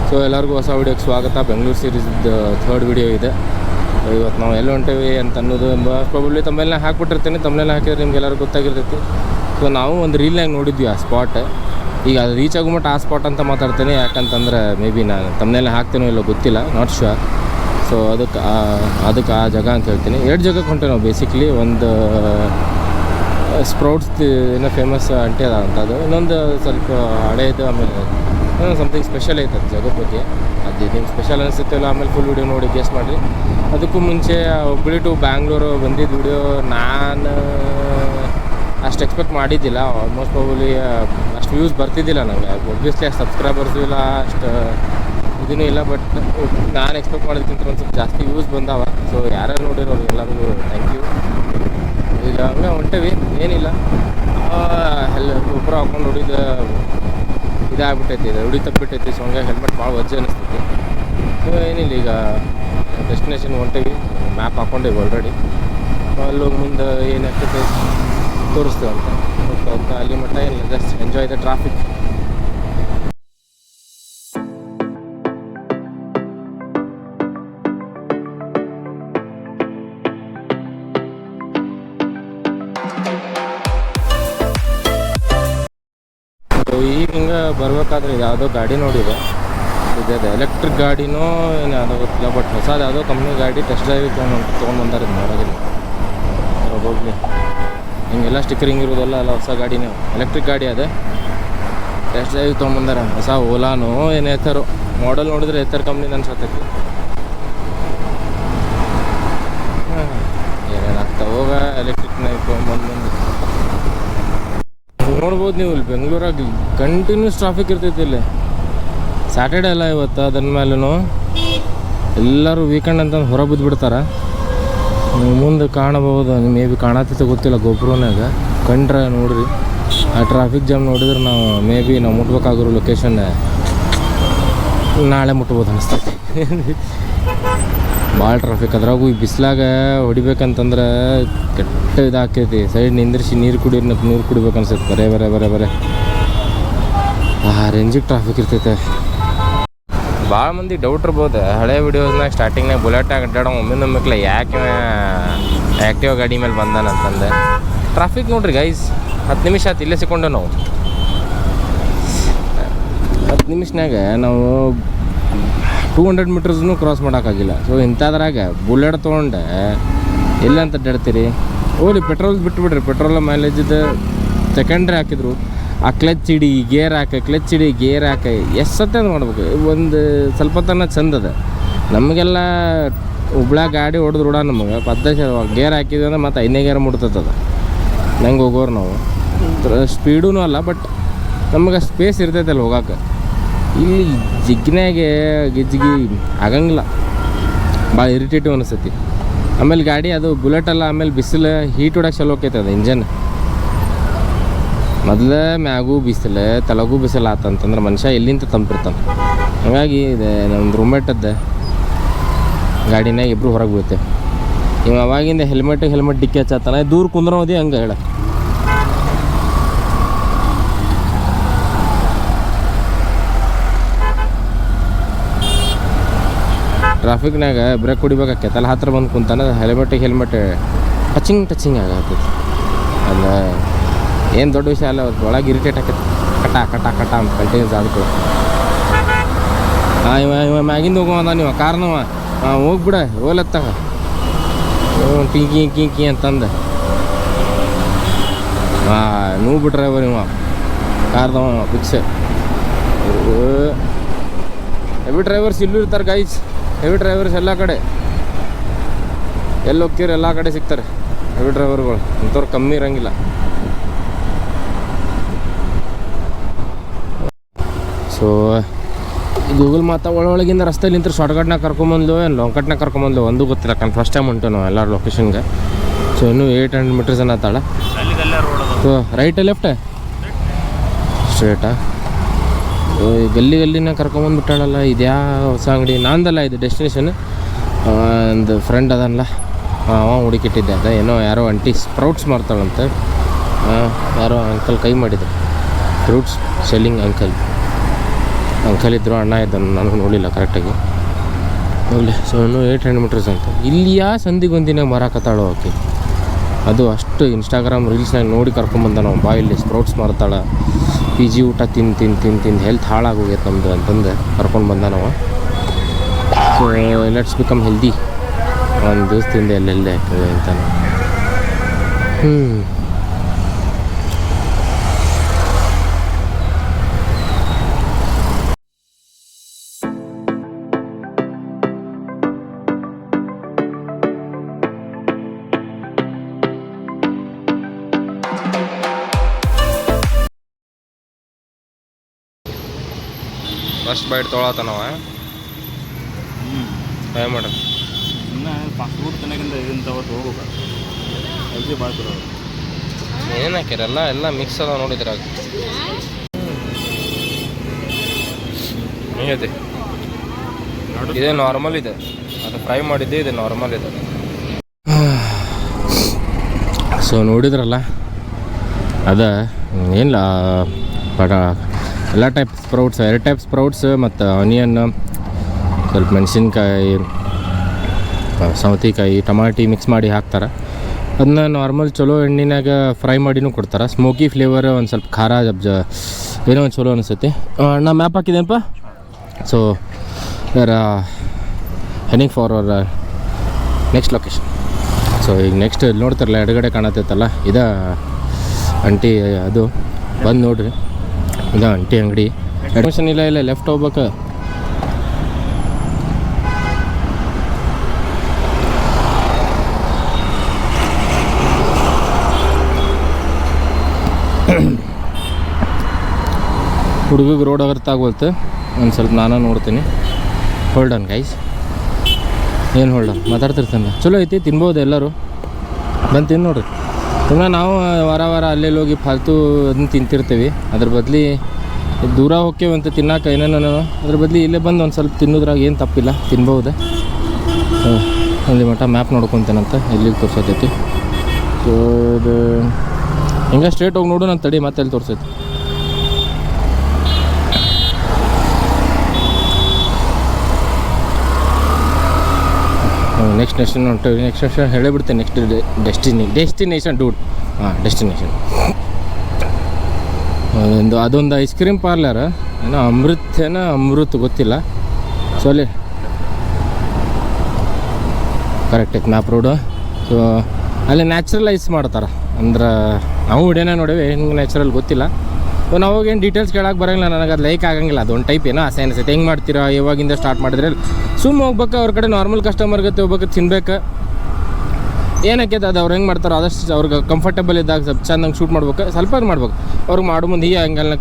So ಎಲ್ಲರಿಗೂ ಹೊಸ ವಿಡಿಯೋಕ್ಕೆ ಸ್ವಾಗತ. ಬೆಂಗಳೂರು ಸೀರೀಸ್ದು ಥರ್ಡ್ ವಿಡಿಯೋ ಇದೆ. ಇವತ್ತು ನಾವು ಎಲ್ಲಿ ಹೊಂಟೇವಿ ಅಂತ ಅನ್ನೋದು ಪ್ರಾಬಬ್ಲಿ ತಮ್ಮನೆಲ್ಲ ಹಾಕ್ಬಿಟ್ಟಿರ್ತೀನಿ. ತಮ್ಮನೆಲ್ಲ ಹಾಕಿದ್ರೆ ನಿಮ್ಗೆಲ್ಲರೂ ಗೊತ್ತಾಗಿರ್ತೈತಿ. ಸೊ ನಾವು ಒಂದು ರೀಲ್ನಾಗ ನೋಡಿದ್ವಿ ಆ ಸ್ಪಾಟ್. ಈಗ ಅದು ರೀಚ್ ಆಗೋ ಮಟ್ಟ ಆ ಸ್ಪಾಟ್ ಅಂತ ಮಾತಾಡ್ತೀನಿ, ಯಾಕಂತಂದ್ರೆ ಮೇ ಬಿ ನಾನು ತಮ್ಮನೆಲ್ಲ ಹಾಕ್ತೇನೋ ಇಲ್ಲೋ ಗೊತ್ತಿಲ್ಲ, ನಾಟ್ ಶ್ಯೂರ್. ಸೊ ಅದಕ್ಕೆ ಆ ಜಾಗ ಅಂತ ಹೇಳ್ತೀನಿ. 2 ಜಾಗಕ್ಕೆ ಹೊಂಟೇವೆ ನಾವು ಬೇಸಿಕ್ಲಿ. ಒಂದು ಸ್ಪ್ರೌಟ್ಸ್ ಏನೋ ಫೇಮಸ್ ಅಂಟಿ ಅದ ಅಂತ, ಅದು ಇನ್ನೊಂದು ಸ್ವಲ್ಪ ಹಳೇದು. ಆಮೇಲೆ ಸಮಥಿಂಗ್ ಸ್ಪೆಷಲ್ ಐತೆ ಅದು ಜಾಗದ ಬಗ್ಗೆ. ಅದು ನಿಮ್ಗೆ ಸ್ಪೆಷಲ್ ಅನಿಸುತ್ತಿಲ್ಲ, ಆಮೇಲೆ ಫುಲ್ ವೀಡಿಯೋ ನೋಡಿ ಗೆಸ್ ಮಾಡಿರಿ. ಅದಕ್ಕೂ ಮುಂಚೆ ಹುಬ್ಬಳ್ಳಿ ಟು ಬ್ಯಾಂಗ್ಳೂರು ಬಂದಿದ್ದು ವೀಡಿಯೋ ನಾನು ಅಷ್ಟು ಎಕ್ಸ್ಪೆಕ್ಟ್ ಮಾಡಿದ್ದಿಲ್ಲ. ಆಲ್ಮೋಸ್ಟ್ ಪ್ರಾಬಬ್ಲಿ ಅಷ್ಟು ವ್ಯೂಸ್ ಬರ್ತಿದ್ದಿಲ್ಲ ನನಗೆ. ಒಬ್ವಿಯಸ್ಲಿ ಅಷ್ಟು ಸಬ್ಸ್ಕ್ರೈಬರ್ಸು ಇಲ್ಲ, ಅಷ್ಟು ಇದೂ ಇಲ್ಲ. ಬಟ್ ನಾನು ಎಕ್ಸ್ಪೆಕ್ಟ್ ಮಾಡೋದಕ್ಕಿಂತ ಒಂದು ಸ್ವಲ್ಪ ಜಾಸ್ತಿ ವ್ಯೂಸ್ ಬಂದಾವ. ಸೊ ಯಾರ್ಯಾರು ನೋಡಿರೋರು ಎಲ್ಲರಿಗೂ ಥ್ಯಾಂಕ್ ಯು. ಈಗ ಹಂಗೆ ಹೊಂಟೇವಿ, ಏನಿಲ್ಲ. ಒಬ್ಬರು ಹಾಕೊಂಡು ಹೊಡಿದು ಇದಾಗ್ಬಿಟ್ಟೈತಿ, ಇದು ಹೊಡಿ ತಪ್ಪಿಬಿಟ್ಟೈತಿ. ಸೊ ಹಂಗಾಗಿ ಹೆಲ್ಮೆಟ್ ಭಾಳ ವಜ್ಜೆ ಅನ್ನಿಸ್ತೈತಿ. ಸೊ ಏನಿಲ್ಲ, ಈಗ ಡೆಸ್ಟಿನೇಷನ್ ಹೊಂಟೇವಿ. ಮ್ಯಾಪ್ ಹಾಕ್ಕೊಂಡೇವಿ ಆಲ್ರೆಡಿ. ಅಲ್ಲಿ ಹೋಗಿ ಮುಂದೆ ಏನಾಗ್ತೈತೆ ತೋರಿಸ್ತೇವೆ ಅಂತ. ಅಲ್ಲಿ ಮಟ್ಟ ಏನಿಲ್ಲ, ಜಸ್ಟ್ ಎಂಜಾಯ್ ದ ಟ್ರಾಫಿಕ್. ಈಗ ಹಿಂಗೆ ಬರ್ಬೇಕಾದ್ರೆ ಯಾವುದೋ ಗಾಡಿ ನೋಡಿದೆ. ಇದು ಎಲೆಕ್ಟ್ರಿಕ್ ಗಾಡಿನೋ ಏನು ಯಾವುದೋ ಗೊತ್ತಿಲ್ಲ, ಬಟ್ ಹೊಸದು ಯಾವುದೋ ಕಂಪ್ನಿ ಗಾಡಿ ಟೆಸ್ಟ್ ಡ್ರೈವ್ ತೊಗೊಂಡ್ಬಂದಾರೆ ಹೊರಗೆ. ಹೋಗ್ಲಿ ಹಿಂಗೆಲ್ಲ ಸ್ಟಿಕ್ಕರಿಂಗ್ ಇರೋದಲ್ಲ, ಅಲ್ಲ ಹೊಸ ಗಾಡಿನೇ, ಎಲೆಕ್ಟ್ರಿಕ್ ಗಾಡಿ ಅದೇ ಟೆಸ್ಟ್ ಡ್ರೈವ್ ತೊಗೊಂಡ್ಬಂದಾರೆ. ಹೊಸ ಓಲಾನೋ ಏನು ಏತಾರೋ ಮಾಡಲ್ ನೋಡಿದ್ರೆ ಏತಾರ ಕಂಪ್ನಿದು ಅನ್ಸತ್ತೈತಿ. ಏನೇನಾಗ್ತಾವ ಹೋಗ ಎಲೆಕ್ಟ್ರಿಕ್ನ ತೊಗೊಂಬಂದು ನೋಡ್ಬೋದು ನೀವು. ಇಲ್ಲಿ ಬೆಂಗಳೂರಾಗ ಕಂಟಿನ್ಯೂಸ್ ಟ್ರಾಫಿಕ್ ಇರ್ತೈತಿ. ಇಲ್ಲಿ ಸ್ಯಾಟರ್ಡೇ ಅಲ್ಲ ಇವತ್ತು, ಅದ್ರ ಮೇಲೂ ಎಲ್ಲರೂ ವೀಕೆಂಡ್ ಅಂತಂದು ಹೊರ ಬಿದ್ದುಬಿಡ್ತಾರೆ. ಮುಂದೆ ಕಾಣಬಹುದು, ಮೇ ಬಿ ಕಾಣತ್ತಿತ್ತು ಗೊತ್ತಿಲ್ಲ ಗೋಪುರನಾಗ. ಕಂಡ್ರೆ ನೋಡ್ರಿ ಆ ಟ್ರಾಫಿಕ್ ಜಾಮ್ ನೋಡಿದ್ರೆ ನಾವು ಮೇ ಬಿ ನಾವು ಮುಟ್ಬೇಕಾಗಿರೋ ಲೊಕೇಶನ್ ನಾಳೆ ಮುಟ್ಬೋದು ಅನಿಸ್ತೈತಿ. ಭಾಳ ಟ್ರಾಫಿಕ್. ಅದ್ರಾಗೂ ಈ ಬಿಸಿಲಾಗ ಹೊಡಿಬೇಕಂತಂದ್ರೆ ಕೆಟ್ಟ ಇದಾಕೈತಿ. ಸೈಡ್ ನಿಂದ್ರಿಸಿ ನೀರು ಕುಡಿಬೇಕು ಅನ್ಸುತ್ತೆ. ಬರೇ ಆ ರೇಂಜಿಗೆ ಟ್ರಾಫಿಕ್ ಇರ್ತೈತೆ. ಭಾಳ ಮಂದಿ ಡೌಟ್ ಇರ್ಬೋದು, ಹಳೆ ವೀಡಿಯೋಸ್ನಾಗ ಸ್ಟಾರ್ಟಿಂಗ್ನಾಗ ಬುಲೆಟ್ನಾಗ ಅಡ್ಡಾಡೋ ಒಮ್ಮಿಂದೊಮ್ಮಿಕ್ಲೆ ಯಾಕೆ ಆ್ಯಕ್ಟಿವ್ ಗಾಡಿ ಮೇಲೆ ಬಂದಾನಂತಂದೆ. ಟ್ರಾಫಿಕ್ ನೋಡ್ರಿ ಗೈಸ್, 10 ನಿಮಿಷ ಆಯ್ತು ಇಲ್ಲೇ ಸಿಕ್ಕೊಂಡು ನಾವು. 10 ನಿಮಿಷನಾಗ ನಾವು 200 ಮೀಟರ್ಸ್ನೂ ಕ್ರಾಸ್ ಮಾಡೋಕ್ಕಾಗಿಲ್ಲ. ಸೊ ಇಂಥದ್ರಾಗ ಬುಲೆಟ್ ತೊಗೊಂಡೆ ಎಲ್ಲಂತ ಅಡ್ಡಾಡ್ತೀರಿ? ಹೋಗ್ಲಿ ಪೆಟ್ರೋಲ್ ಬಿಟ್ಬಿಡ್ರಿ. ಪೆಟ್ರೋಲ್ ಮೈಲೇಜದ್ದು ಸೆಕೆಂಡ್ರಿ ಹಾಕಿದ್ರು. ಆ ಕ್ಲಚ್ ಹಿಡಿ ಗೇರ್ ಹಾಕ ಎಷ್ಟತ್ತೆ ಅದು ಮಾಡ್ಬೇಕು. ಒಂದು ಸ್ವಲ್ಪ ತನ ಚಂದದ. ನಮಗೆಲ್ಲ ಹುಬ್ಳ್ಯಾಗ ಗಾಡಿ ಹೊಡೆದು ರೂಢ ನಮಗೆ ಪದ್ಧತಿ. ಗೇರ್ ಹಾಕಿದ್ವಿ ಅಂದ್ರೆ ಮತ್ತು 5ನೇ ಗೇರ್ ಮುಟ್ತದ. ನಂಗೆ ಹೋಗೋರು ನಾವು ಸ್ಪೀಡೂ ಅಲ್ಲ, ಬಟ್ ನಮಗೆ ಸ್ಪೇಸ್ ಇರ್ತೈತಲ್ಲ ಹೋಗೋಕೆ. ಇಲ್ಲಿ ಜಿಗ್ನಾಗೆ ಗಿಜ್ಜಿಗಿ ಆಗಂಗಿಲ್ಲ, ಭಾಳ ಇರಿಟೇಟಿವ್ ಅನಿಸ್ತೈತಿ. ಆಮೇಲೆ ಗಾಡಿ ಅದು ಬುಲೆಟಲ್ಲ, ಆಮೇಲೆ ಬಿಸಿಲು ಹೀಟ್ ಹೊಡಕ್ಕೆ ಚಲೋ ಹೋಕೈತೆ ಅದು ಇಂಜನ್. ಮೊದಲೇ ಮ್ಯಾಗೂ ಬಿಸಿಲು ತಳಗೂ ಬಿಸಿಲು ಆತಂತಂದ್ರೆ ಮನುಷ್ಯ ಎಲ್ಲಿಂದ ತಂಪಿರ್ತಾನೆ. ಹಾಗಾಗಿ ಇದೆ ನಮ್ಮದು ರೂಮ್ಮೇಟದ್ದು ಗಾಡಿನಾಗ ಇಬ್ಬರು ಹೊರಗೆ ಬೀಳ್ತೇವೆ. ಇವ ಅವಾಗಿಂದ ಹೆಲ್ಮೆಟ್ ಡಿಕ್ಕಿ ಹಚ್ಚಾತಾನೆ. ದೂರ ಕುಂದ್ರೋದಿ ಹಂಗೆ ಹೇಳ. ಟ್ರಾಫಿಕ್ನಾಗ ಬ್ರೇಕ್ ಹೊಡಿಬೇಕಾಕೈತೆ. ಅಲ್ಲಿ ಹತ್ರ ಬಂದು ಕುಂತಾನೆ, ಹೆಲ್ಮೆಟ್ ಟಚಿಂಗ್ ಆಗತ್ತೈತಿ. ಅಲ್ಲ ಏನು ದೊಡ್ಡ ವಿಷಯ ಅಲ್ಲ, ಒಳಗೆ ಇರಿಟೇಟ್ ಆಕೈತಿ. ಕಟ ಅಂತ ಕಂಟಿನ್ಯೂಸ್ ಆದ್ಕೊ. ಇವ ಮ್ಯಾಗಿಂದ ಹೋಗುವಂದ ನೀವು ಕಾರ್ನವ ಹೋಗ್ಬಿಡ ಹೋಲತ್ತಾಗ ಕಿಂಕಿ ಅಂತಂದು ನೀವು ಬಿಟ್ರೆ ಇವ ಕಾರ್ದವ ಫಿಕ್ಸ್. ಹೆವಿ ಡ್ರೈವರ್ಸ್ ಇಲ್ಲೂ ಇರ್ತಾರೆ ಗೈಸ್. ಹೆವಿ ಡ್ರೈವರ್ಸ್ ಎಲ್ಲ ಕಡೆ ಎಲ್ಲಿ ಹೋಗ್ತೀರಿ ಎಲ್ಲ ಕಡೆ ಸಿಗ್ತಾರೆ ಹೆವಿ ಡ್ರೈವರ್ಗಳು. ಇಂಥವ್ರು ಕಮ್ಮಿ ಇರೋಂಗಿಲ್ಲ. ಸೊ ಗೂಗಲ್ ಮಾತಾ ಒಳಗಿಂದ ರಸ್ತೆಯಲ್ಲಿ ನಿಂತು ಶಾರ್ಟ್ಕಟ್ನಾಗ ಕರ್ಕೊಂಬಂದ್ಲು ಏನು ಲಾಂಗ್ ಕಟ್ನಾಗ ಕರ್ಕೊಂಬಂದ್ಲು ಒಂದು ಗೊತ್ತಿಲ್ಲ. ಫಸ್ಟ್ ಟೈಮ್ ಹೊಂಟು ನಾವು ಎಲ್ಲರೂ ಲೊಕೇಶನ್ಗೆ. ಸೊ ಇನ್ನೂ 800 ಮೀಟರ್ಸ್ ಅನ್ನತ್ತಾಳ. ಸೊ ರೈಟ್ ಲೆಫ್ಟ್ ಸ್ಟ್ರೇಟಾ? ಗಲ್ಲಿನ ಕರ್ಕೊಂಬಂದ್ಬಿಟ್ಟಾಳಲ್ಲ. ಇದ್ಯಾ ಹೊಸ ಅಂಗಡಿ? ನಾಂದಲ್ಲ ಇದು ಡೆಸ್ಟಿನೇಷನ್. ಒಂದು ಫ್ರೆಂಡ್ ಅದನ್ನಲ್ಲ, ಅವ ಹುಡುಕಿಟ್ಟಿದ್ದೆ. ಅದ ಏನೋ ಯಾರೋ ಅಂಟಿ ಸ್ಪ್ರೌಟ್ಸ್ ಮಾರ್ತಾಳಂತೆ. ಯಾರೋ ಅಂಕಲ್ ಕೈ ಮಾಡಿದ್ರು, ಫ್ರೂಟ್ಸ್ ಸೆಲ್ಲಿಂಗ್ ಅಂಕಲ್. ಅಂಕಲ್ ಇದ್ದರು, ಅಣ್ಣ ಇದ್ದನು, ನಾನು ನೋಡಿಲ್ಲ ಕರೆಕ್ಟಾಗಿ. ಹೋಗಲಿ. ಸೊ ಇನ್ನೂ 800 ಮೀಟರ್ಸ್ ಅಂತ. ಇಲ್ಲಿಯ ಸಂದಿಗೊಂದಿನಾಗ ಮಾರಾಕತ್ತಾಳು ಆಕೆ. ಅದು ಅಷ್ಟು ಇನ್ಸ್ಟಾಗ್ರಾಮ್ ರೀಲ್ಸ್ನಾಗ ನೋಡಿ ಕರ್ಕೊಂಬಂದ ನಾವು. ಬಾಯಲ್ಲಿ ಸ್ಪ್ರೌಟ್ಸ್ ಮಾರ್ತಾಳೆ, ಪಿ ಜಿ ಊಟ ತಿಂದು ಹೆಲ್ತ್ ಹಾಳಾಗೋಗೈತೆ ನಮ್ಮದು ಅಂತಂದು ಕರ್ಕೊಂಡು ಬಂದ ನಾವು. So let's become healthy. ಒಂದು ದಿವಸದಿಂದ ಎಲ್ಲೆಲ್ಲೇ ಆಗ್ತದೆ ಅಂತ. ಫಸ್ಟ್ ಬೈಟ್ ತೊಗೊಳತನವ ಟ್ರೈ ಮಾಡ್ರಿ. ಇನ್ನು ಫಾಸ್ಟ್ ಫುಡ್ ತಿನ್ನೋಕ್ಕಿಂತ ಇದನ್ನು ತಗೋತ ಹೋಗ್ಬೇಕು. ಹೆಲ್ದಿ ಭಾಳ ಚಲೋ. ಏನು ಹಾಕ್ಯಾರಲ್ಲ ಎಲ್ಲ ಮಿಕ್ಸ್ ಅದ ನೋಡಿದ್ರಾಗ. ಹೆಂಗೈತಿ? ಇದೇ ನಾರ್ಮಲ್ ಇದೆ, ಅದು ಫ್ರೈ ಮಾಡಿದ್ದೆ, ಇದು ನಾರ್ಮಲ್ ಇದೆ. ಸೊ ನೋಡಿದ್ರಲ್ಲ, ಅದ ಏನಿಲ್ಲ ಬಡ ಎಲ್ಲ ಟೈಪ್ ಸ್ಪ್ರೌಟ್ಸ್, 2 ಟೈಪ್ ಸ್ಪ್ರೌಟ್ಸ್ ಮತ್ತು ಆನಿಯನ್, ಸ್ವಲ್ಪ ಮೆಣಸಿನ್ಕಾಯಿ, ಸೌತೆಕಾಯಿ, ಟಮಾಟಿ ಮಿಕ್ಸ್ ಮಾಡಿ ಹಾಕ್ತಾರೆ. ಅದನ್ನ ನಾರ್ಮಲ್ ಚಲೋ ಎಣ್ಣೆನಾಗ ಫ್ರೈ ಮಾಡಿನೂ ಕೊಡ್ತಾರೆ. ಸ್ಮೋಕಿ ಫ್ಲೇವರ್, ಒಂದು ಸ್ವಲ್ಪ ಖಾರ ಏನೋ ಒಂದು ಚಲೋ ಅನಿಸುತ್ತೆ. ನಾ ಮ್ಯಾಪ್ ಹಾಕಿದ್ದೇನಪ್ಪ. So there heading for our next location. So ಈಗ ನೆಕ್ಸ್ಟ್ ನೋಡ್ತಾರಲ್ಲ ಎಡಗಡೆ ಕಾಣತ್ತೈತಲ್ಲ, ಇದು ಅಂಟಿ. ಅದು ಬಂದು ನೋಡ್ರಿ, ಇದು ಅಂಟಿ ಅಂಗಡಿ. ಅಡ್ಮಿಷನ್ ಇಲ್ಲ ಲೆಫ್ಟ್ ಹೋಗ್ಬೇಕು. ಹುಡುಗಿಗೆ ರೋಡ್ ಅರ್ಥ ಒಂದು ಸ್ವಲ್ಪ ನಾನು ನೋಡ್ತೀನಿ. Hold on guys. ಏನು ಹೋಲ್ಡ್ ಆನ್ ಮಾತಾಡ್ತಿರ್ತಾನಲ್ಲ, ಚಲೋ ಐತಿ, ತಿನ್ಬೋದು ಎಲ್ಲರೂ. ಬಂದು ತಿನ್ನು ನೋಡ್ರಿ. ಸುಮ್ಮನೆ ನಾವು ವಾರ ಅಲ್ಲೆಲ್ಲಿ ಹೋಗಿ ಫಾಲ್ತು ಅದನ್ನ ತಿಂತಿರ್ತೀವಿ. ಅದ್ರ ಬದಲಿ ದೂರ ಹೋಗ್ತೇವೆ ಅಂತ ತಿನ್ನೋಕೆ ಏನೇನೋ, ಅದ್ರ ಬದಲಿ ಇಲ್ಲೇ ಬಂದು ಒಂದು ಸ್ವಲ್ಪ ತಿನ್ನೋದ್ರಾಗ ಏನು ತಪ್ಪಿಲ್ಲ, ತಿನ್ಬೋದು. ಅಲ್ಲಿ ಮಟ್ಟ ಮ್ಯಾಪ್ ನೋಡ್ಕೊತೇನಂತ ಎಲ್ಲಿಗೆ ತೋರ್ಸತೈತಿ. ಸೊ ಇದು ಹಿಂಗೆ ಸ್ಟ್ರೇಟ್ ಹೋಗಿ ನೋಡು, ನಾನು ತಡಿ ಮತ್ತೆ ಎಲ್ಲಿ ತೋರ್ಸೈತಿ. ನೆಕ್ಸ್ಟ್ ಡೆಸ್ಟಿನೇಷನ್ ಹೊಂಟು. ನೆಕ್ಸ್ಟ್ ಡೆಸ್ಟಿನೇಷನ್ ಹೇಳಿಬಿಡ್ತೇನೆ. Next destination dude. ಡೆಸ್ಟಿನೇಷನ್ ಅದೊಂದು ಐಸ್ ಕ್ರೀಮ್ ಪಾರ್ಲರ್, ಏನೋ ಅಮೃತ್ ಗೊತ್ತಿಲ್ಲ. ಸೊ ಅಲ್ಲಿ ಕರೆಕ್ಟ್ ಐತೆ ಮ್ಯಾಪ್ ರೋಡು. ಸೊ ಅಲ್ಲಿ ನ್ಯಾಚುರಲ್ ಐಸ್ ಮಾಡ್ತಾರೆ. ಅಂದ್ರೆ ನಾವು ವಿಡಿಯೋನ ನೋಡೇವೆ, ಹೆಂಗೆ ನ್ಯಾಚುರಲ್ ಗೊತ್ತಿಲ್ಲ. ಸೊ ನಾವಾಗೇನು ಡೀಟೇಲ್ಸ್ ಕೇಳೋಕೆ ಬರೋಂಗಿಲ್ಲ, ನನಗೆ ಅದು ಲೈಕ್ ಆಗಂಗಿಲ್ಲ. ಅದೊಂದು ಟೈಪ್ ಏನೋ ಆಸೆ ಅನಿಸುತ್ತೆ. ಹೆಂಗೆ ಮಾಡ್ತೀರಾ, ಯಾವಾಗಿಂದ ಸ್ಟಾರ್ಟ್ ಮಾಡಿದ್ರೆ ಸುಮ್ಮ ಹೋಗ್ಬೇಕು. ಅವ್ರ ಕಡೆ ನಾರ್ಮಲ್ ಕಸ್ಟಮರ್ ಗತಿ ಹೋಗ್ಬೇಕು, ತಿನ್ಬೇಕು. ಏನಕ್ಕೆ ಅದು ಅವ್ರು ಹೆಂಗೆ ಮಾಡ್ತಾರೋ ಆದಷ್ಟು ಅವ್ರಿಗೆ ಕಂಫರ್ಟೇಬಲ್ ಇದ್ದಾಗ ಸ್ವಲ್ಪ ಚೆಂದಂಗೆ ಶೂಟ್ ಮಾಡ್ಬೇಕು, ಸ್ವಲ್ಪ ಮಾಡ್ಬೇಕು. ಅವ್ರಿಗೆ ಮಾಡೋ ಮುಂದೆ ಈ ಆ್ಯಂಗಲ್ನಾಗ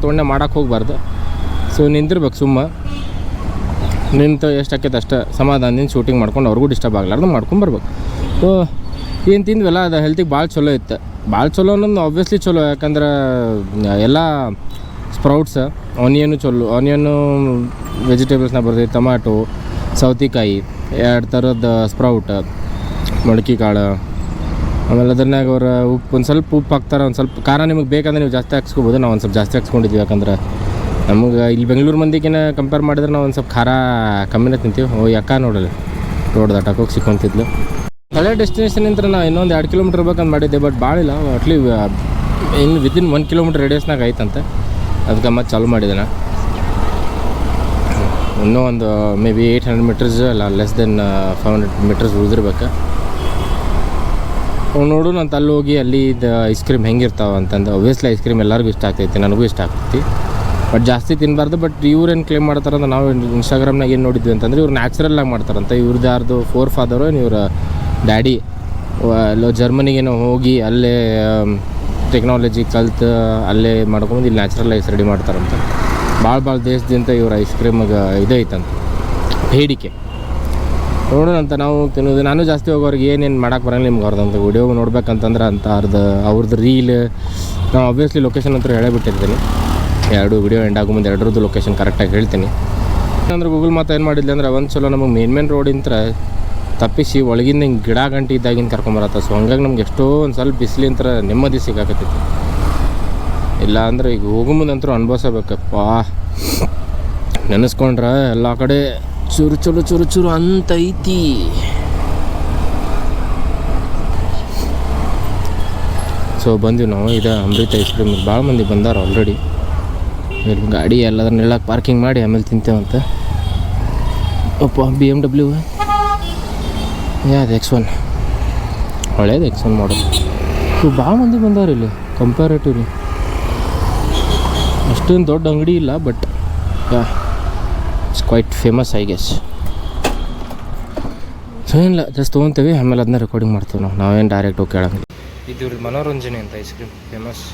ತೊಗೊಂಡೆ ಮಾಡೋಕೆ ಹೋಗ್ಬಾರ್ದು. ಸೊ ನಿಂತಿರ್ಬೇಕು ಸುಮ್ಮ. ನಿಂತು ಎಷ್ಟು ಆಕೈತೆ ಅಷ್ಟು ಸಮಾಧಾನದಿಂದ ಶೂಟಿಂಗ್ ಮಾಡ್ಕೊಂಡು ಅವ್ರಿಗೂ ಡಿಸ್ಟರ್ಬ್ ಆಗಲಾರ್ದು ಮಾಡ್ಕೊಂಬರ್ಬೇಕು. ಸೊ ಏನು ತಿಂದ್ವಲ್ಲ, ಅದು ಹೆಲ್ತಿಗೆ ಭಾಳ ಚಲೋ ಇತ್ತು. ಭಾಳ ಚಲೋ ಅನ್ನೋದು ಆಬ್ವಿಯಸ್ಲಿ ಚಲೋ, ಯಾಕಂದ್ರೆ ಎಲ್ಲ ಸ್ಪ್ರೌಟ್ಸ್, ಆನಿಯನ್ನು ವೆಜಿಟೇಬಲ್ಸ್ನ ಬರ್ತೈತೆ, ಟೊಮ್ಯಾಟೊ, ಸೌತೆಕಾಯಿ, 2 ಥರದ ಸ್ಪ್ರೌಟ್, ಮೊಳಕೆ ಕಾಳು. ಆಮೇಲೆ ಅದನ್ನಾಗ ಅವ್ರು ಒಂದು ಸ್ವಲ್ಪ ಉಪ್ಪು ಹಾಕ್ತಾರೆ. ಒಂದು ಸ್ವಲ್ಪ ಖಾರ ನಿಮಗೆ ಬೇಕಂದ್ರೆ ನೀವು ಜಾಸ್ತಿ ಹಾಕ್ಸ್ಕೊಬೋದು. ನಾವು ಒಂದು ಸ್ವಲ್ಪ ಜಾಸ್ತಿ ಹಾಕ್ಸ್ಕೊಂಡಿದ್ವಿ, ಯಾಕಂದ್ರೆ ನಮಗೆ ಇಲ್ಲಿ ಬೆಂಗಳೂರು ಮಂದಿಗಿನ ಕಂಪೇರ್ ಮಾಡಿದ್ರೆ ನಾವು ಒಂದು ಸ್ವಲ್ಪ ಖಾರ ಕಮ್ಮಿನೇ ತಿಂತೀವಿ. ಯಾಕೆ ನೋಡಲ್ಲ ರೋಡ್ ದಾಟಕ್ಕೆ ಹೋಗಿ ಸಿಕ್ಕೊಂತಿದ್ಲು. ಹಳೆ ಡೆಸ್ಟಿನೇಷನ್ ಅಂತ ನಾವು ಇನ್ನೊಂದು 2 ಕಿಲೋಮೀಟ್ರ್ ಇರ್ಬೇಕಂತ ಮಾಡಿದ್ದೆ, ಬಟ್ ಭಾಳಿಲ್ಲ. ಅಟ್ಲಿ ಇನ್ನು ವಿತಿನ್ 1 ಕಿಲೋಮೀಟ್ರ್ ರೇಡಿಯಸ್ನಾಗ ಐತಂತೆ. ಅದಕ್ಕೆ ಮತ್ತೆ ಚಾಲು ಮಾಡಿದೆ ನಾ. ಇನ್ನೂ ಒಂದು ಮೇ ಬಿ 800 ಮೀಟರ್ಸ್ ಅಲ್ಲ, ಲೆಸ್ ದೆನ್ 500 ಮೀಟರ್ಸ್ ಉಳಿದಿರ್ಬೇಕು. ನೋಡು ನಾನು ಅಲ್ಲಿ ಹೋಗಿ ಅಲ್ಲಿ ಇದು ಐಸ್ ಕ್ರೀಮ್ ಹೆಂಗಿರ್ತಾವೆ ಅಂತಂದು. ಒಬ್ವಿಯಸ್ಲಿ ಐಸ್ ಕ್ರೀಮ್ ಎಲ್ಲರಿಗೂ ಇಷ್ಟ ಆಗ್ತೈತಿ, ನನಗೂ ಇಷ್ಟ ಆಗ್ತೈತಿ. ಬಟ್ ಜಾಸ್ತಿ ತಿನ್ನಬಾರ್ದು. ಬಟ್ ಇವ್ರೇನು ಕ್ಲೇಮ್ ಮಾಡ್ತಾರಂತ ನಾವು ಇನ್ಸ್ಟಾಗ್ರಾಮ್ನಾಗ ಏನು ನೋಡಿದ್ವಿ ಅಂತಂದ್ರೆ, ಇವ್ರು ನ್ಯಾಚುರಲ್ಲಾಗಿ ಮಾಡ್ತಾರಂತ. ಇವ್ರದ್ದು ಯಾರ್ದು 4 ಫಾದರು, ಇವ್ರ ಡ್ಯಾಡಿ ಎಲ್ಲೋ ಜರ್ಮನಿಗೇನೋ ಹೋಗಿ ಅಲ್ಲೇ ಟೆಕ್ನಾಲಜಿ ಕಲ್ತು ಅಲ್ಲೇ ಮಾಡ್ಕೊಂಡು ಇಲ್ಲಿ ನ್ಯಾಚುರಲ್ ಐಸ್ ರೆಡಿ ಮಾಡ್ತಾರಂತ. ಭಾಳ ದೇಶದಿಂದ ಇವ್ರ ಐಸ್ ಕ್ರೀಮಿಗೆ ಇದೈತಂತ ಬೇಡಿಕೆ. ನೋಡೋಣಂತ ನಾವು ತಿನ್ನೋದು. ನಾನು ಜಾಸ್ತಿ ಹೋಗೋರಿಗೆ ಏನೇನು ಮಾಡೋಕೆ ಬರೋಂಗಿಲ್ಲ. ನಿಮ್ಗೆ ಅವ್ರದ್ದು ವಿಡಿಯೋ ನೋಡ್ಬೇಕಂತಂದ್ರೆ ಅಂತ ಅವ್ರದ್ದು ರೀಲ್ ನಾವು ಆಬ್ವಿಯಸ್ಲಿ ಲೊಕೇಶನ್ ಅಂತೂ ಹೇಳೇಬಿಟ್ಟಿರ್ತೀನಿ. 2 ವಿಡಿಯೋ ಎಂಡ್ ಆಗೋ ಮುಂದೆ 2ರದ್ದು ಲೊಕೇಶನ್ ಕರೆಕ್ಟಾಗಿ ಹೇಳ್ತೀನಿ. ಅಂದ್ರೆ ಗೂಗಲ್ ಮಾತು ಏನು ಮಾಡಿದ್ಲಿ ಅಂದ್ರೆ, ಒಂದು ಸಲ ನಮಗೆ ಮೇನ್ ರೋಡಿಂತ ತಪ್ಪಿಸಿ ಒಳಗಿಂದ ಹಿಂಗೆ ಗಿಡ ಗಂಟೆ ಇದ್ದಾಗಿಂದ ಕರ್ಕೊಂಬರತ್ತ. ಸೊ ಹಂಗಾಗಿ ನಮ್ಗೆ ಎಷ್ಟೋ ಒಂದು ಸ್ವಲ್ಪ ಬಿಸಿಲಿಂತ ನೆಮ್ಮದಿ ಸಿಗಾಕತ್ತೈತಿ. ಇಲ್ಲ ಅಂದ್ರೆ ಈಗ ಹೋಗೋ ಮುಂದಂತರೂ ಅನುಭವಿಸಬೇಕಪ್ಪ. ನೆನೆಸ್ಕೊಂಡ್ರೆ ಎಲ್ಲ ಕಡೆ ಚೂರು ಚೂರು ಚೂರು ಚೂರು ಅಂತ ಐತಿ. ಸೊ ಬಂದ್ವಿ ನಾವು. ಇದು ಅಮೃತ ಐಸ್ ಕ್ರೀಮ್. ಭಾಳ ಮಂದಿ ಬಂದಾರ ಆಲ್ರೆಡಿ. ಗಾಡಿ ಎಲ್ಲದನ್ನ ಹೇಳಕ್ಕೆ ಪಾರ್ಕಿಂಗ್ ಮಾಡಿ ಆಮೇಲೆ ತಿಂತೇವಂತ. ಅಪ್ಪ BMW ಯಾವ್ದು X1 ಒಳ್ಳೇದು X1 ಮಾಡಲ್. ಸೊ ಭಾಳ ಮಂದಿ ಬಂದಾರ ಇಲ್ಲಿ ಕಂಪ್ಯಾರೇಟಿವ್ಲಿ. ಅಷ್ಟೊಂದು ದೊಡ್ಡ ಅಂಗಡಿ ಇಲ್ಲ, but it's quite famous I guess. So ಏನಿಲ್ಲ, ಜಸ್ಟ್ ತೊಗೊತೀವಿ ಆಮೇಲೆ ಅದನ್ನ ರೆಕಾರ್ಡಿಂಗ್ ಮಾಡ್ತೀವಿ ನಾವೇನು ಡೈರೆಕ್ಟ್ ಹೋಗಿ ಕೇಳಂಗಿಲ್ಲ. ಇದು ಮನೋರಂಜನೆ ಅಂತ ice cream famous.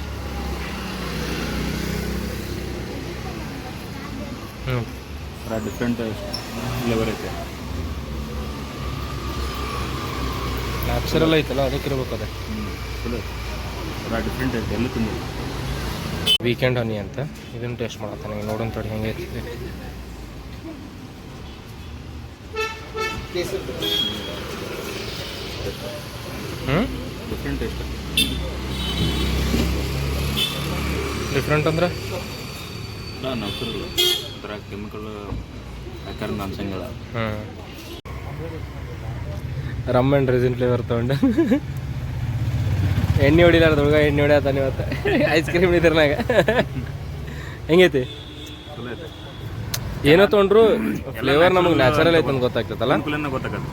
Different flavour ಐತೆ. ನ್ಯಾಚುರಲ್ ಐತಲ್ಲ, ಅದಕ್ಕೆ ಇರ್ಬೇಕು ಅದೇ. ಚಲೋ ಡಿಫ್ರೆಂಟ್ ಐತೆ, ಎಲ್ಲ ತಿಂದು. ವೀಕೆಂಡ್ ಹನಿ ಅಂತ ಇದನ್ನು ಟೇಸ್ಟ್ ಮಾಡತ್ತಾನೆ. ನೋಡೋಣ ತಡಿ ಹೆಂಗೆ ಐತಿ. Different taste. ಡಿಫ್ರೆಂಟ್ ಅಂದ್ರೆ ನ್ಯಾಚುರಲ್, ಒಂಥರ chemical ಹಾಕಾರ ಅನ್ಸಂಗಿಲ್ಲ. Rum and resin flavour ತೊಗೊಂಡು ಎಣ್ಣೆ ಹೊಡಿಲಾರ್ದೊಳಗ ಎಣ್ಣೆ ಹೊಡ್ಯಾತಾನೆ ಇವತ್ತು ಐಸ್ ಕ್ರೀಮ್ ಇದ್ರನಾಗ. ಹೆಂಗೈತಿ? ಚಲೋ ಐತೆ. ಏನೋ ತೊಗೊಂಡ್ರು ಫ್ಲೇವರ್ ನಮಗೆ ನ್ಯಾಚುರಲ್ ಐತೆ ಅಂತ ಗೊತ್ತಾಗ್ತೈತಲ್ಲ. ಗೊತ್ತಾಗತ್ತೆ.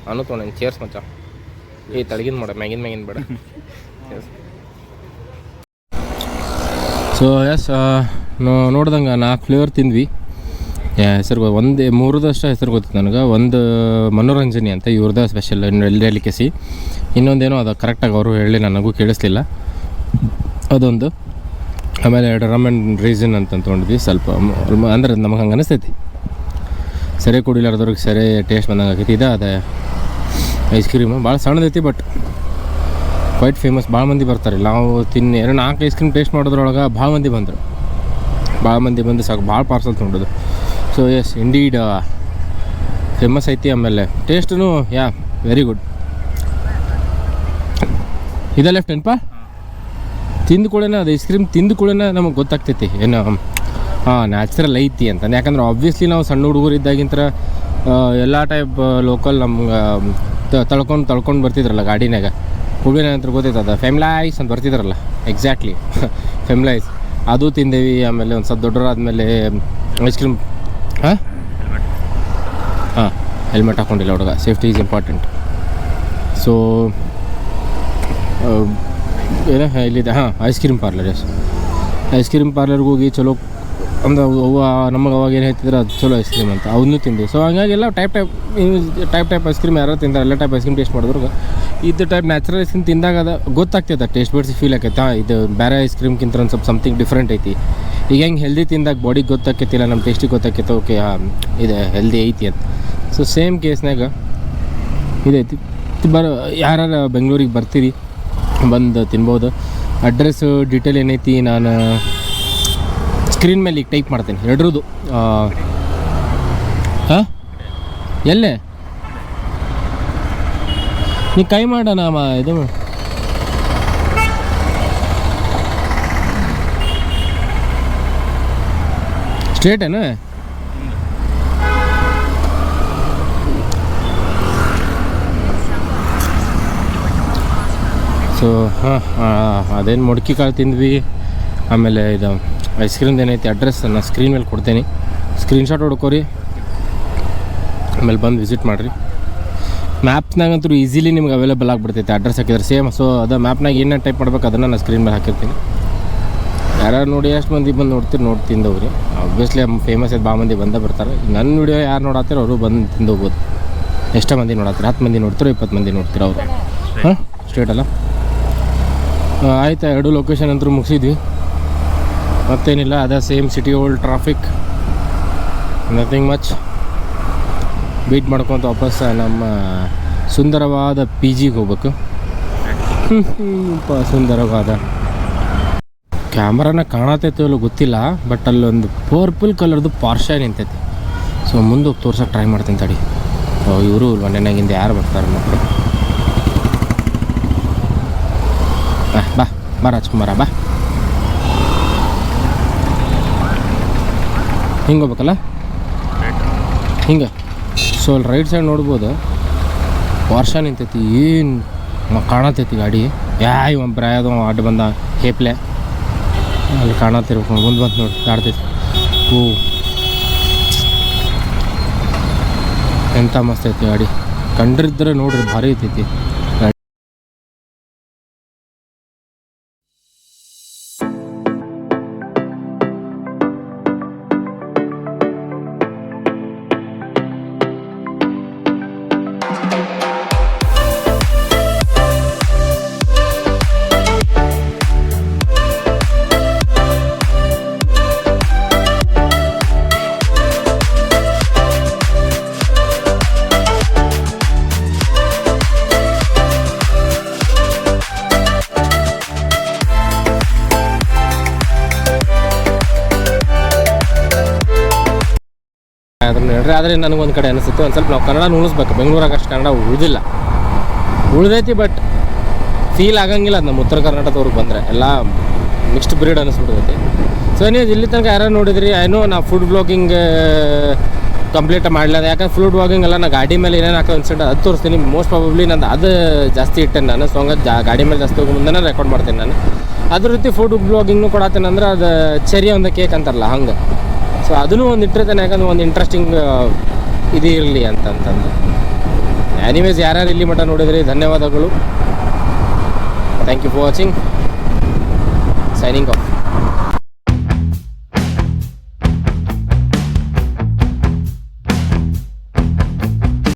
ನಾನು ತೊಗೊಂಡೇನು. ಚೇರ್ಸ್ ಮಚ್ಚ. ಈ ತಳಗಿನ ಮಾಡ, ಮ್ಯಾಗಿನ ಬೇಡ. ಸೊ ಎಸ್, ನೋಡ್ದಂಗೆ 4 ಫ್ಲೇವರ್ ತಿಂದ್ವಿ. ಹೆಸರು ಒಂದು 3 ಹೆಸರು ಗೊತ್ತಿತ್ತು ನನಗೆ. ಒಂದು ಮನೋರಂಜನೆ ಅಂತ ಇವ್ರದ್ದು ಸ್ಪೆಷಲ್ ಡೆಲಿಕಸಿ. ಇನ್ನೊಂದೇನೋ ಅದು ಕರೆಕ್ಟಾಗಿ ಅವರು ಹೇಳಿ ನನಗೂ ಕೇಳಿಸ್ಲಿಲ್ಲ, ಅದೊಂದು. ಆಮೇಲೆ 2 ರಮ್ ಆ್ಯಂಡ್ ರೀಸನ್ ಅಂತ ತೊಗೊಂಡಿದ್ವಿ. ಸ್ವಲ್ಪ ಅಂದ್ರೆ ನಮಗೆ ಹಂಗೆ ಅನಿಸ್ತೈತಿ, ಸರಿ ಕುಡಿಲಾರ್ದವ್ರಿಗೆ ಸರಿ ಟೇಸ್ಟ್ ಬಂದಂಗೆ ಆಗೈತಿ. ಇದು ಅದೇ ಐಸ್ ಕ್ರೀಮು ಭಾಳ ಸಣ್ಣದೈತಿ, ಬಟ್ ಕ್ವೈಟ್ ಫೇಮಸ್. ಭಾಳ ಮಂದಿ ಬರ್ತಾರೆ. ನಾವು 4 ಐಸ್ ಕ್ರೀಮ್ ಟೇಸ್ಟ್ ಮಾಡೋದ್ರೊಳಗೆ ಭಾಳ ಮಂದಿ ಬಂದು ಸಾಕು ಭಾಳ ಪಾರ್ಸಲ್ ತೊಗೊಂಡದು. ಸೊ ಎಸ್, ಇಂಡೀಡ್ ಫೇಮಸ್ ಐತಿ. ಆಮೇಲೆ ಟೇಸ್ಟೂ ವೆರಿ ಗುಡ್. ಇದೆ ಲೆಫ್ಟ್ ಏನಪ್ಪ ತಿಂದು ಕೂಡ ಅದು ಐಸ್ ಕ್ರೀಮ್ ತಿಂದು ಕೂಡ ನಮಗೆ ಗೊತ್ತಾಗ್ತೈತಿ ಏನು ನ್ಯಾಚುರಲ್ ಐತಿ ಅಂತ. ಯಾಕಂದ್ರೆ ಆಬ್ವಿಯಸ್ಲಿ ನಾವು ಸಣ್ಣ ಹುಡುಗರು ಇದ್ದಾಗಿಂತ ಎಲ್ಲ ಟೈಪ್ ಲೋಕಲ್ ನಮ್ಗೆ ತಳ್ಕೊಂಡು ಬರ್ತಿದ್ರಲ್ಲ ಗಾಡಿನಾಗ. ಹುಡುಗಿನ ನಂತರ ಗೊತ್ತೈತದ ಫೆಮ್ಲೈಸ್ ಅಂತ ಬರ್ತಿದ್ರಲ್ಲ, ಎಕ್ಸಾಕ್ಟ್ಲಿ ಫೆಮ್ಲೈಸ್ ಅದು ತಿಂದೇವಿ. ಆಮೇಲೆ ಒಂದು ಸ್ವಲ್ಪ ದೊಡ್ಡರಾದ್ಮೇಲೆ ಐಸ್ ಕ್ರೀಮ್ ಹೆಲ್ಮೆಟ್ ಹಾಕ್ಕೊಂಡಿಲ್ಲ ಹುಡುಗ. Safety is important. ಸೊ ಏನ ಇಲ್ಲಿದೆ ice cream parlour. Ice cream ಪಾರ್ಲರ್ಗೆ ಹೋಗಿ ಚಲೋ ಅಂದ್ರೆ ನಮಗೆ ಅವಾಗ ಏನು ಹೇಳ್ತಿದ್ರೆ ಅದು ಚಲೋ ಐಸ್ ಕ್ರೀಮ್ ಅಂತ ಅವನ್ನೂ ತಿಂದು. ಸೊ ಹಂಗಾಗಿ ಎಲ್ಲ ಟೈಪ್ ಐಸ್ ಕ್ರೀಮ್ ಯಾರು ತಿಂತಾರೆ, ಎಲ್ಲ ಟೈಪ್ ಐಸ್ ಕ್ರೀಮ್ ಟೇಸ್ಟ್ ಮಾಡಿದ್ರು ಇದು ಟೈಪ್ ನ್ಯಾಚುರಲ್ ಐಸ್ ಕ್ರೀಮ್ ತಿಂದಾಗ ಅದು ಗೊತ್ತಾಗ್ತೈತೆ, ಟೇಸ್ಟ್ ಬಡ್ಸಿ ಫೀಲ್ ಆಕೈತೆ. ಇದು ಬೇರೆ ಐಸ್ ಕ್ರೀಮ್ಗಿಂತ ಒಂದು ಸ್ವಲ್ಪ ಸಮಥಿಂಗ್ ಡಿಫ್ರೆಂಟ್ ಐತಿ. ಈಗ ಹೆಂಗೆ ಹೆಲ್ದಿ ತಿಂದಾಗ ಬಾಡಿಗೆ ಗೊತ್ತಾಕೈತಿಲ್ಲ, ನಮ್ಮ ಟೇಸ್ಟಿಗೆ ಗೊತ್ತಾಕೈತೆ, ಓಕೆ ಇದು ಹೆಲ್ದಿ ಐತಿ ಅಂತ. ಸೊ ಸೇಮ್ ಕೇಸ್ನಾಗ ಇದೈತಿ. ಯಾರು ಬೆಂಗಳೂರಿಗೆ ಬರ್ತೀರಿ ಬಂದು ತಿನ್ಬೋದು. ಅಡ್ರೆಸ್ ಡೀಟೇಲ್ ಏನೈತಿ ನಾನು ಸ್ಕ್ರೀನ್ ಮೇಲೆ ಈಗ ಟೈಪ್ ಮಾಡ್ತೀನಿ ಎರಡರದ್ದು. ಎಲ್ಲೇ ನೀ ಕೈ ಮಾಡೋಣ ಇದು ಸ್ಟ್ರೇಟೇನು? ಸೊ ಅದೇನು ಮೊಡ್ಕಿ ಕಾಳು ತಿಂದ್ವಿ. ಆಮೇಲೆ ಇದು ಐಸ್ ಕ್ರೀಮ್ದು ಏನೈತಿ ಅಡ್ರೆಸ್ ನಾನು ಸ್ಕ್ರೀನ್ ಮೇಲೆ ಕೊಡ್ತೀನಿ, ಸ್ಕ್ರೀನ್ಶಾಟ್ ಹೊಡ್ಕೋರಿ, ಆಮೇಲೆ ಬಂದು ವಿಸಿಟ್ ಮಾಡಿರಿ. ಮ್ಯಾಪ್ನಾಗಂತೂ ಈಸಿಲಿ ನಿಮ್ಗೆ ಅವೈಲೇಬಲ್ ಆಗಿಬಿಡ್ತೈತೆ ಅಡ್ರೆಸ್ ಹಾಕಿದ್ರೆ ಸೇಮ್. ಸೊ ಅದು ಮ್ಯಾಪ್ನಾಗ ಏನೇನು ಟೈಪ್ ಮಾಡ್ಬೇಕು ಅದನ್ನು ನಾನು ಸ್ಕ್ರೀನ್ ಮೇಲೆ ಹಾಕಿರ್ತೀನಿ. ಯಾರು ನೋಡಿ ಎಷ್ಟು ಮಂದಿ ಬಂದು ನೋಡಿ ತಿಂದವ್ರಿ. ಆಬ್ವಿಯಸ್ಲಿ ಫೇಮಸ್ ಐತೆ, ಭಾಳ ಮಂದಿ ಬಂದೇ ಬರ್ತಾರೆ. ನನ್ನ ವಿಡಿಯೋ ಯಾರು ನೋಡತ್ತೀರೋ ಅವರು ಬಂದು ತಿಂದು ಹೋಗ್ಬೋದು. ಎಷ್ಟೋ ಮಂದಿ ನೋಡತ್ತೀರ, 10 ಮಂದಿ ನೋಡ್ತಿರೋ 20 ಮಂದಿ ನೋಡ್ತೀರ ಅವರು. ಸ್ಟ್ರೇಟ್ ಅಲ್ಲ. ಆಯ್ತಾ, 2 ಲೊಕೇಶನ್ ಅಂತೂ ಮುಗಿಸಿದ್ವಿ. ಮತ್ತೇನಿಲ್ಲ, ಅದೇ same city old traffic, nothing much. Beat ಮಾಡ್ಕೊತ ವಾಪಸ್ ನಮ್ಮ ಸುಂದರವಾದ PGಗೆ ಹೋಗ್ಬೇಕು. ಸುಂದರವಾದ ಕ್ಯಾಮ್ರಾನ ಕಾಣತೈತೆ ಇಲ್ಲೋ ಗೊತ್ತಿಲ್ಲ, ಬಟ್ ಅಲ್ಲೊಂದು ಪರ್ಪಲ್ ಕಲರ್ದು ಪಾರ್ಷಾ ನಿಂತೈತಿ. ಸೊ ಮುಂದೆ ಹೋಗಿ ತೋರ್ಸೋಕೆ ಟ್ರೈ ಮಾಡ್ತೀನಿ ತಡಿ. ಇವರು ಮನೆಯಾಗಿಂದ ಯಾರು ಬರ್ತಾರೆ ಮಕ್ಕಳು. ಬಾ ರಾಜ್ಕುಮಾರ ಬಾ. ಹಿಂಗೆ ಹೋಗ್ಬೇಕಲ್ಲ, ಹಿಂಗೆ. ಸೊ ಅಲ್ಲಿ ರೈಟ್ ಸೈಡ್ ನೋಡ್ಬೋದು ವರ್ಷ ನಿಂತೈತಿ, ಏನು ಕಾಣತೈತಿ ಗಾಡಿ. ಒಬ್ಬರ ಯಾವುದೋ ಅಡ್ಡ ಬಂದ ಹೇಪ್ಲೆ ಅಲ್ಲಿ ಕಾಣತ್ತಿರ್ಬೇಕು, ಮುಂದೆ ಬಂತು ನೋಡಿ ಆಡ್ತೈತಿ. ಓ ಎಂಥ ಮಸ್ತ್ ಐತಿ ಗಾಡಿ, ಕಂಡ್ರಿದ್ರೆ ನೋಡ್ರಿ ಭಾರಿ ಐತೈತಿ. ಅದನ್ನು ಹೇಳ್ರಿ. ಆದರೆ ನನಗೊಂದು ಕಡೆ ಅನಿಸುತ್ತೆ, ಒಂದು ಸ್ವಲ್ಪ ನಾವು ಕನ್ನಡ ಉಳಿಸ್ಬೇಕು. ಬೆಂಗಳೂರಾಗ ಅಷ್ಟು ಕನ್ನಡ ಉಳಿದಿಲ್ಲ, ಉಳಿದೈತಿ ಬಟ್ ಫೀಲ್ ಆಗಂಗಿಲ್ಲ. ಅದು ನಮ್ಮ ಉತ್ತರ ಕರ್ನಾಟಕದವ್ರಿಗೆ ಬಂದರೆ ಎಲ್ಲ ಮಿಕ್ಸ್ಡ್ ಬ್ರೀಡ್ ಅನ್ನಿಸ್ಬಿಡ್ತೈತಿ. ಸೊ ನೀವು ಇಲ್ಲಿ ತನಕ ಯಾರು ನೋಡಿದ್ರಿ, ಏನೋ ನಾ ಫುಡ್ ಬ್ಲಾಗಿಂಗ್ ಕಂಪ್ಲೀಟ್ ಮಾಡಲಿಲ್ಲ. ಯಾಕಂದ್ರೆ ಫುಡ್ ಬ್ಲಾಗಿಂಗ್ ಎಲ್ಲ ನಾ ಗಾಡಿ ಮೇಲೆ ಏನೇನು ಹಾಕೋ ಇನ್ಸಿಡೆಂಟ್ ಅದು ತೋರಿಸ್ತೀನಿ. ಮೋಸ್ಟ್ ಪ್ರಾಬಬ್ಲಿ ನಂದು ಅದು ಜಾಸ್ತಿ ಇಟ್ಟೇನೆ ನಾನು. ಸೊ ಹಂಗೆ ಗಾಡಿ ಮೇಲೆ ಜಾಸ್ತಿ ಹೋಗಿ ಮುಂದೆ ರೆಕಾರ್ಡ್ ಮಾಡ್ತೀನಿ ನಾನು. ಅದ್ರ ರೀತಿ ಫುಡ್ ಬ್ಲಾಗಿಂಗ್ನು ಕೊಡತ್ತೇನೆ ಅಂದ್ರೆ ಅದು ಚೆರಿ ಒಂದು ಕೇಕ್ ಅಂತಾರಲ್ಲ ಹಂಗೆ. ಸೊ ಅದನ್ನು ಒಂದು ಇಟ್ಟಿರ್ತೇನೆ, ಯಾಕಂದ್ರೆ ಒಂದು ಇಂಟ್ರೆಸ್ಟಿಂಗ್ ಇದು ಇರಲಿ ಅಂತಂದು. ಎನಿವೇಸ್ ಯಾರ್ಯಾರು ಇಲ್ಲಿ ಮಟ್ಟ ನೋಡಿದ್ರಿ ಧನ್ಯವಾದಗಳು. Thank you for watching. Signing of.